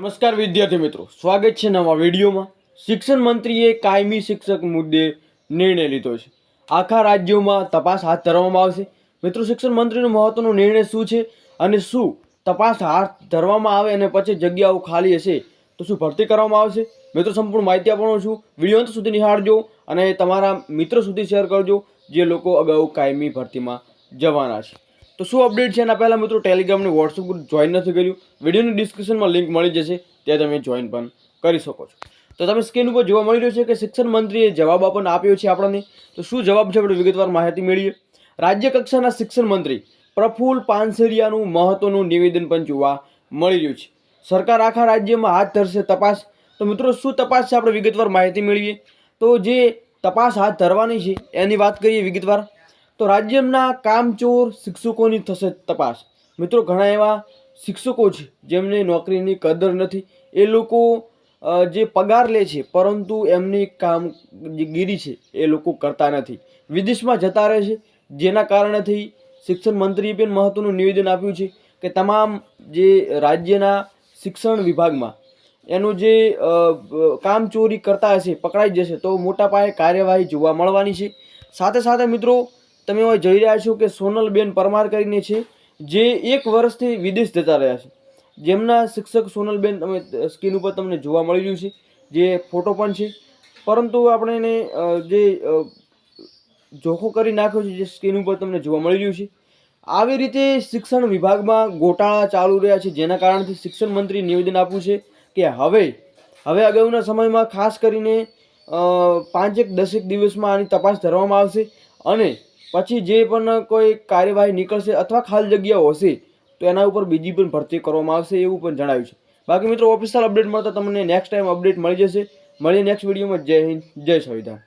નમસ્કાર વિદ્યાર્થી મિત્રો, સ્વાગત છે નવા વિડીયોમાં। શિક્ષણ મંત્રીએ કાયમી શિક્ષક મુદ્દે નિર્ણય લીધો છે। આખા રાજ્યોમાં તપાસ હાથ ધરવામાં આવશે। મિત્રો, શિક્ષણ મંત્રીનો મહત્વનો નિર્ણય શું છે અને શું તપાસ હાથ ધરવામાં આવે અને પછી જગ્યાઓ ખાલી હશે તો શું ભરતી કરવામાં આવશે? મિત્રો, સંપૂર્ણ માહિતી આપવાનો છું। વિડીયો અંત સુધી નિહાળજો અને તમારા મિત્રો સુધી શેર કરજો જે લોકો અગાઉ કાયમી ભરતીમાં જવાના છે। તો શું અપડેટ છે એના પહેલાં મિત્રો, ટેલિગ્રામ અને વોટ્સઅપ ગ્રુપ જોઈન નથી કર્યું, વિડીયોની ડિસ્ક્રિપ્શનમાં લિંક મળી જશે, ત્યાં તમે જોઈન પણ કરી શકો છો। તો તમે સ્ક્રીન ઉપર જોવા મળી રહ્યું છે કે શિક્ષણ મંત્રીએ જવાબ આપણને આપ્યો છે આપણને। તો શું જવાબ છે આપણે વિગતવાર માહિતી મેળવીએ। રાજ્ય કક્ષાના શિક્ષણ મંત્રી પ્રફુલ્લ પાનસરિયાનું મહત્વનું નિવેદન પણ જોવા મળી રહ્યું છે। સરકાર આખા રાજ્યમાં હાથ ધરશે તપાસ। તો મિત્રો, શું તપાસ છે આપણે વિગતવાર માહિતી મેળવીએ। તો જે તપાસ હાથ ધરવાની છે એની વાત કરીએ વિગતવાર। તો રાજ્યના કામચોર શિક્ષકોની થશે તપાસ। મિત્રો, ઘણા એવા શિક્ષકો છે જેમને નોકરીની કદર નથી, એ લોકો જે પગાર લે છે પરંતુ એમની કામગીરી છે એ લોકો કરતા નથી, વિદેશમાં જતા રહે છે, જેના કારણેથી શિક્ષણ મંત્રીએ પણ મહત્વનું નિવેદન આપ્યું છે કે તમામ જે રાજ્યના શિક્ષણ વિભાગમાં એનું જે કામચોરી કરતા હશે પકડાઈ જશે તો મોટા પાયે કાર્યવાહી જોવા મળવાની છે। સાથે સાથે મિત્રો, તમે હવે જોઈ રહ્યા છો કે સોનલબેન પરમાર કરીને છે જે 1 વર્ષથી વિદેશ જતા રહ્યા છે, જેમના શિક્ષક સોનલબેન તમે સ્ક્રીન ઉપર તમને જોવા મળી રહ્યું છે, જે ફોટો પણ છે, પરંતુ આપણે એને જે જોખો કરી નાખ્યો છે જે સ્ક્રીન ઉપર તમને જોવા મળી રહ્યું છે। આવી રીતે શિક્ષણ વિભાગમાં ગોટાળા ચાલુ રહ્યા છે, જેના કારણથી શિક્ષણ મંત્રી નિવેદન આપ્યું છે કે હવે અગાઉના સમયમાં ખાસ કરીને 5-10 દિવસમાં આની તપાસ ધરવામાં આવશે અને પછી જે પણ કોઈ કાર્યવાહી નીકળશે અથવા ખાલી જગ્યાઓ હશે તો એના ઉપર બીજી પણ ભરતી કરવામાં આવશે એવું પણ જણાવ્યું છે। બાકી મિત્રો, ઓફિશિયલ અપડેટ મળતા તમને નેક્સ્ટ ટાઈમ અપડેટ મળી જશે। મળીએ નેક્સ્ટ વિડીયોમાં। જય હિન્દ, જય સંવિધાન।